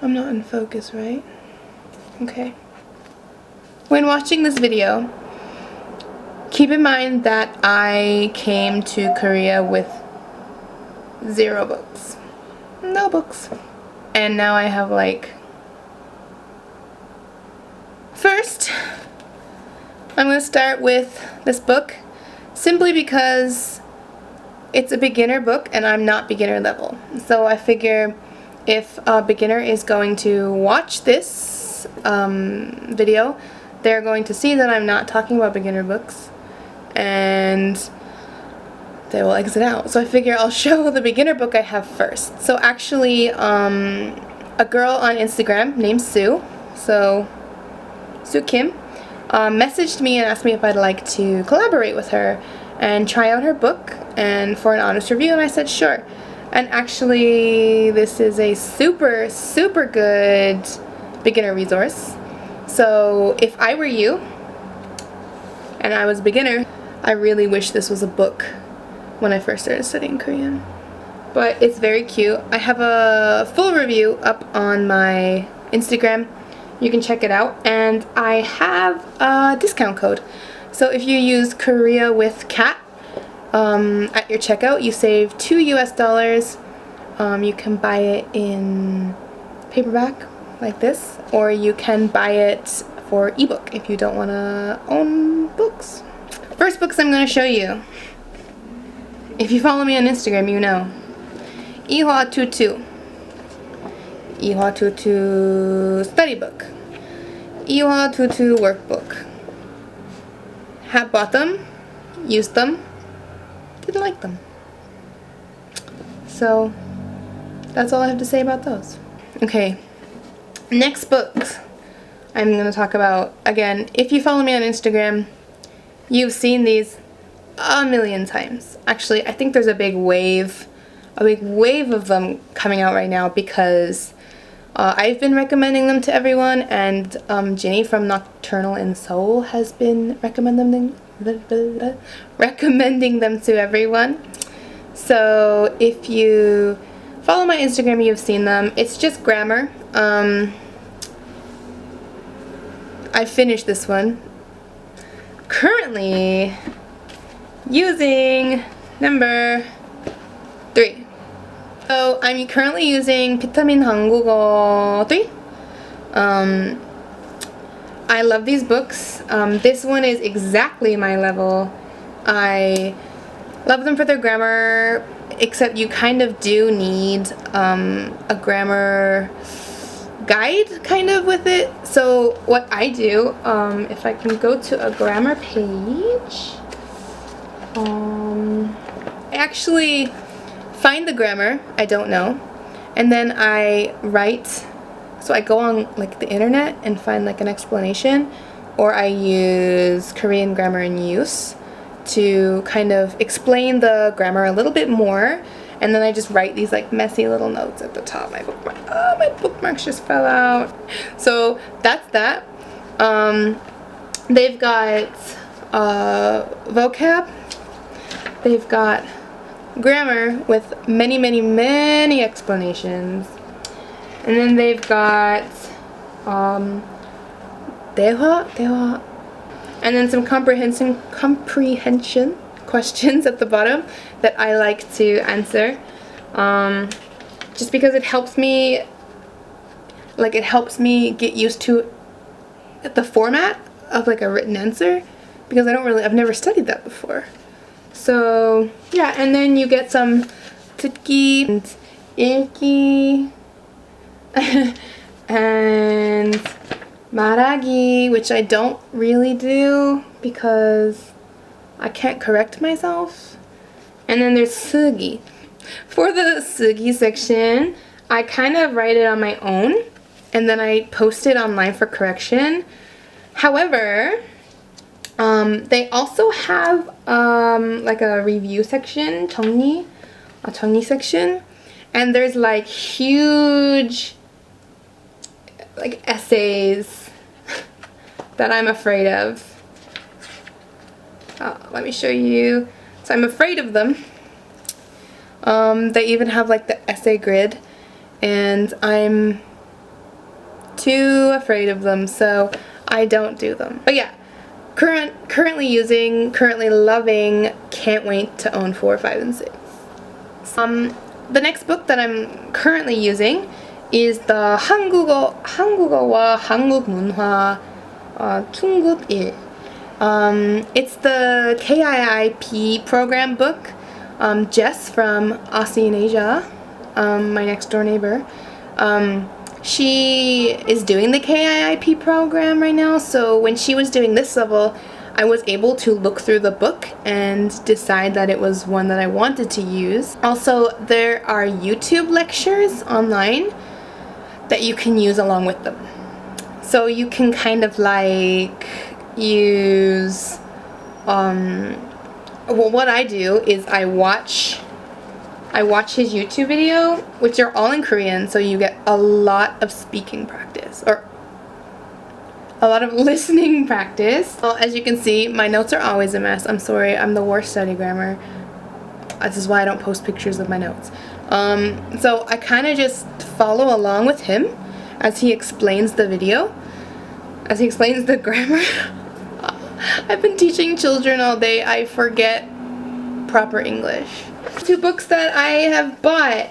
I'm not in focus, right? Okay. When watching this video, keep in mind that I came to Korea with 0 books. No books. And now I have like... First, I'm going to start with this book simply because it's a beginner book and I'm not beginner level. So I figure if a beginner is going to watch this video, they're going to see that I'm not talking about beginner books and they will exit out. So I figure I'll show the beginner book I have first. So actually, a girl on Instagram named Soo, Soo Kim, messaged me and asked me if I'd like to collaborate with her and try out her book and for an honest review, and I said sure. And actually this is a super good beginner resource. So if I were you and I was a beginner, I really wish this was a book when I first started studying Korean. But it's very cute. I have a full review up on my Instagram. You can check it out, and I have a discount code. So if you use Korea with Cat at your checkout, you save $2 US. You can buy it in paperback like this, or you can buy it for ebook if you don't want to own books. First books I'm going to show you. If you follow me on Instagram, you know. Ehwa Tutu. Ehwa Tutu study book. Ehwa Tutu workbook. Have bought them, used them, didn't like them. So that's all I have to say about those. Okay, next books I'm going to talk about. Again, if you follow me on Instagram, you've seen these a million times. Actually, I think there's a big wave of them coming out right now because I've been recommending them to everyone, and Ginny from Nocturnal in Seoul has been recommending them to everyone. So if you follow my Instagram, you've seen them. It's just grammar. I finished this one. Currently using number 3. So I'm currently using 비타민 한국어 3. I love these books. This one is exactly my level. I love them for their grammar, except you kind of do need a grammar guide kind of with it. So what I do, if I can go to a grammar page, I actually find the grammar I don't know, and then I write. So I go on like the internet and find like an explanation, or I use Korean Grammar in Use to kind of explain the grammar a little bit more, and then I just write these like messy little notes at the top. My bookmarks just fell out. So that's that. They've got vocab. They've got grammar with many explanations, and then they've got 대화, and then some comprehension questions at the bottom that I like to answer, just because it helps me get used to the format of like a written answer, because I've never studied that before. So yeah, and then you get some 듣기 and 읽기 and 말하기, which I don't really do because I can't correct myself. And then there's 쓰기. For the 쓰기 section, I kind of write it on my own and then I post it online for correction. However, they also have like a review section, 정리 section, and there's like huge like essays that I'm afraid of. Let me show you. So I'm afraid of them. They even have like the essay grid, and I'm too afraid of them, so I don't do them. But yeah, currently using, currently loving, can't wait to own 4, 5, and 6. The next book that I'm currently using is the 한국어와 한국 문화 중급 1. It's the KIIP program book. Jess from Aussie in Asia, my next door neighbor, she is doing the KIIP program right now, so when she was doing this level, I was able to look through the book and decide that it was one that I wanted to use. Also, there are YouTube lectures online that you can use along with them. So you can kind of like use, well, what I do is I watch his YouTube video, which are all in Korean, so you get a lot of speaking practice, or a lot of listening practice. Well, as you can see, my notes are always a mess. I'm sorry, I'm the worst study grammar. This is why I don't post pictures of my notes. So I kind of just follow along with him as he explains the video, as he explains the grammar. I've been teaching children all day. I forget proper English. 2 books that I have bought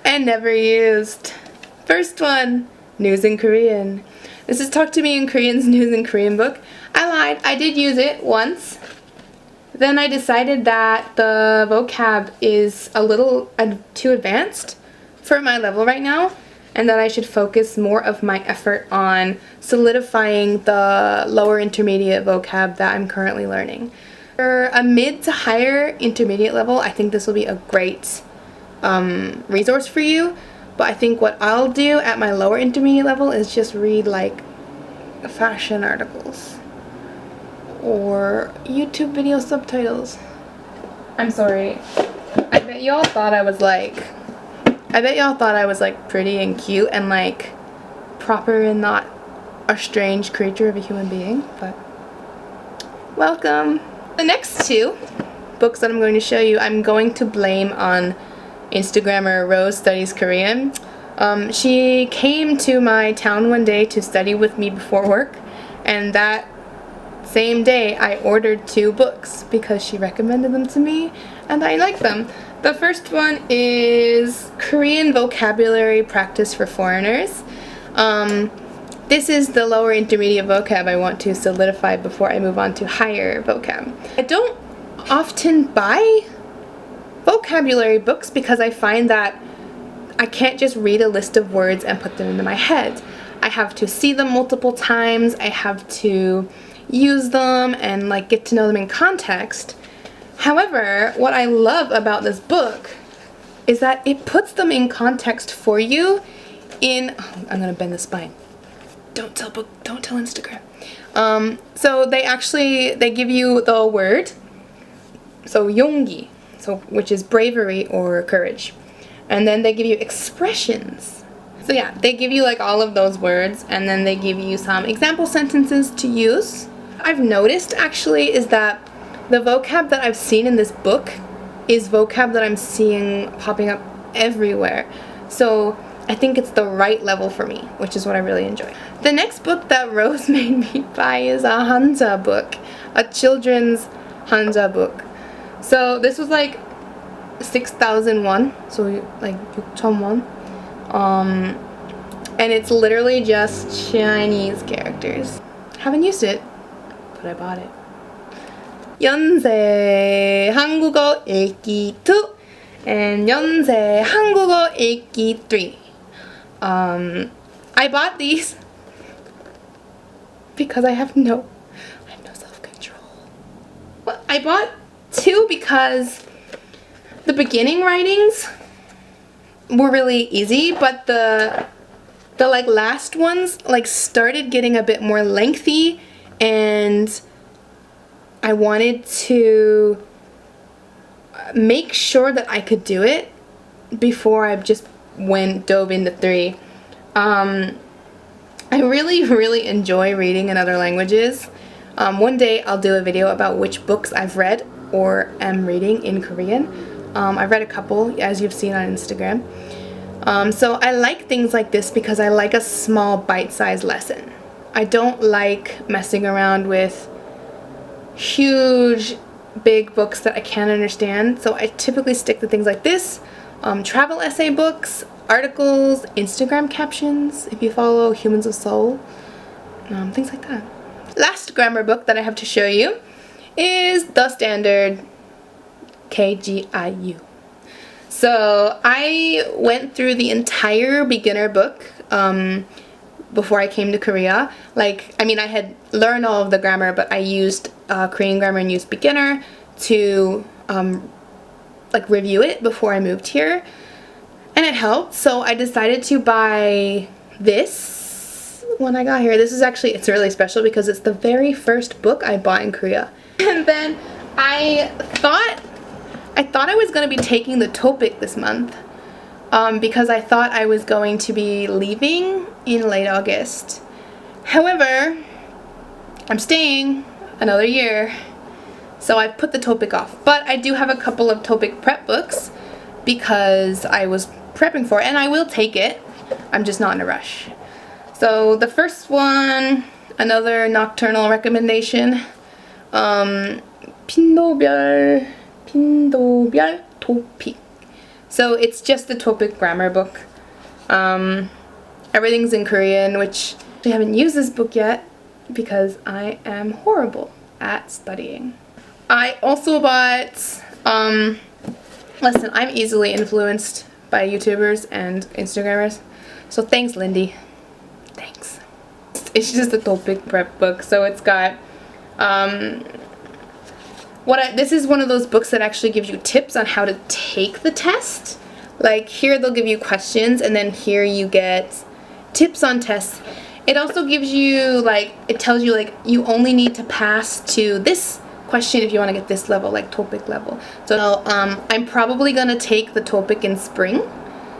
and never used. First one, News in Korean. This is Talk to Me in Korean's News in Korean book. I lied. I did use it once. Then I decided that the vocab is a little too advanced for my level right now, and that I should focus more of my effort on solidifying the lower intermediate vocab that I'm currently learning. For a mid to higher intermediate level, I think this will be a great resource for you. But I think what I'll do at my lower intermediate level is just read like fashion articles or YouTube video subtitles. I'm sorry. I bet y'all thought I was like pretty and cute and like proper and not a strange creature of a human being, but welcome. The next 2 books that I'm going to show you, I'm going to blame on Instagrammer Rose Studies Korean. She came to my town one day to study with me before work, and that same day I ordered 2 books because she recommended them to me and I like them. The first one is Korean Vocabulary Practice for Foreigners. This is the lower intermediate vocab I want to solidify before I move on to higher vocab. I don't often buy vocabulary books because I find that I can't just read a list of words and put them into my head. I have to see them multiple times, I have to use them and like get to know them in context. However, what I love about this book is that it puts them in context for you in, oh, I'm gonna bend the spine. Don't tell Instagram. So they give you the word, so 용기, which is bravery or courage. And then they give you expressions. So yeah, they give you like all of those words, and then they give you some example sentences to use. I've noticed actually is that the vocab that I've seen in this book is vocab that I'm seeing popping up everywhere. So I think it's the right level for me, which is what I really enjoy. The next book that Rose made me buy is a Hanja book, a children's Hanja book. So this was like 6,000 won, so like 6,000 won. And it's literally just Chinese characters. Haven't used it, but I bought it. 연세 한국어 읽기 2 and 연세 한국어 읽기 3. I bought these because I have no self-control. Well, I bought 2 because the beginning writings were really easy, but the like last ones like started getting a bit more lengthy, and I wanted to make sure that I could do it before I just dove into 3. I really enjoy reading in other languages. One day I'll do a video about which books I've read or am reading in Korean. I've read a couple, as you've seen on Instagram. So I like things like this because I like a small bite-sized lesson. I don't like messing around with huge, big books that I can't understand. So I typically stick to things like this, travel essay books, articles, Instagram captions, if you follow Humans of Soul, things like that. Last grammar book that I have to show you is The Standard, KGIU. So I went through the entire beginner book before I came to Korea. Like, I mean, I had learned all of the grammar, but I used Korean grammar and used beginner to like review it before I moved here, and it helped. So I decided to buy this when I got here. This is actually, it's really special because it's the very first book I bought in Korea. And then I thought I was going to be taking the TOPIK this month because I thought I was going to be leaving in late August. However, I'm staying another year, so I put the TOPIK off. But I do have a couple of TOPIK prep books because I was prepping for it, and I will take it. I'm just not in a rush. So the first one, another nocturnal recommendation, 빈도별 TOPIK. So it's just the TOPIK grammar book. Everything's in Korean, which I haven't used this book yet because I am horrible at studying. I also bought, listen, I'm easily influenced by YouTubers and Instagrammers, so thanks, Lindy. Thanks. It's just a TOPIK prep book, so it's got, this is one of those books that actually gives you tips on how to take the test. Like, here they'll give you questions, and then here you get tips on tests. It also gives you, like, it tells you, like, you only need to pass to this question if you want to get this level, like TOPIK level. So I'm probably going to take the TOPIK in spring.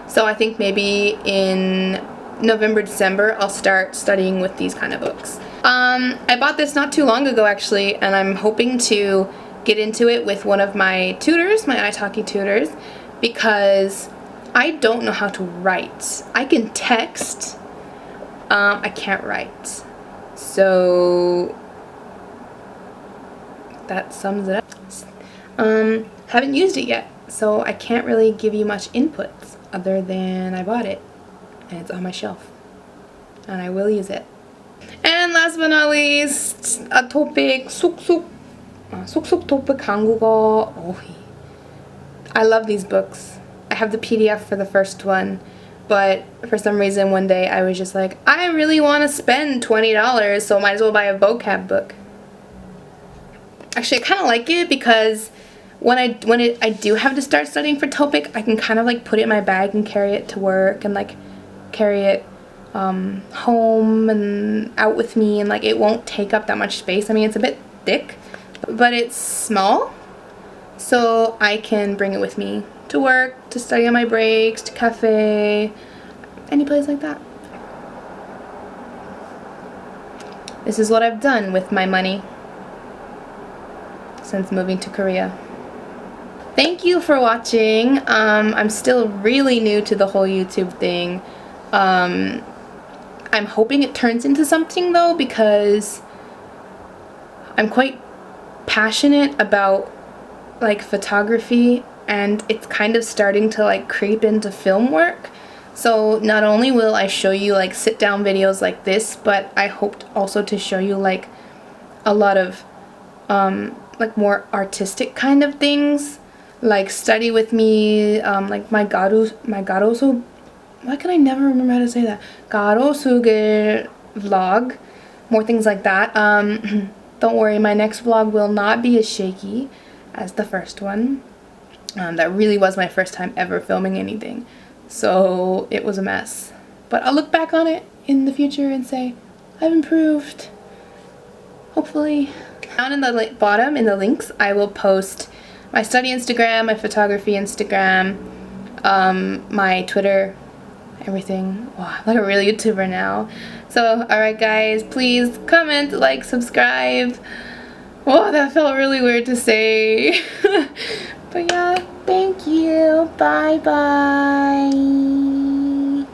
So I think maybe in November, December, I'll start studying with these kind of books. I bought this not too long ago, actually, and I'm hoping to get into it with one of my tutors, my italki tutors, because I don't know how to write. I can text, I can't write. So that sums it up. Haven't used it yet, so I can't really give you much input other than I bought it and it's on my shelf and I will use it. And last but not least, a TOPIK, 쏙쏙 한국어. I love these books. I have the PDF for the first one, but for some reason one day I was just like, I really want to spend $20, so might as well buy a vocab book. Actually, I kind of like it because when I do have to start studying for TOPIK, I can kind of like put it in my bag and carry it to work and like carry it home and out with me, and like it won't take up that much space. I mean, it's a bit thick, but it's small, so I can bring it with me to work, to study on my breaks, to cafe, any place like that. This is what I've done with my money since moving to Korea. Thank you for watching. I'm still really new to the whole YouTube thing. I'm hoping it turns into something though, because I'm quite passionate about like photography, and it's kind of starting to like creep into film work. So not only will I show you like sit down videos like this, but I hoped also to show you like a lot of like more artistic kind of things, like study with me, like my garoso, why can I never remember how to say that? 가로수길 vlog, more things like that. Don't worry, my next vlog will not be as shaky as the first one. That really was my first time ever filming anything, so it was a mess. But I'll look back on it in the future and say, I've improved. Hopefully. Down in the bottom, in the links, I will post my study Instagram, my photography Instagram, my Twitter, everything. Wow, I'm like a real YouTuber now. So, alright guys, please comment, like, subscribe. Whoa, that felt really weird to say. But yeah, thank you. Bye bye.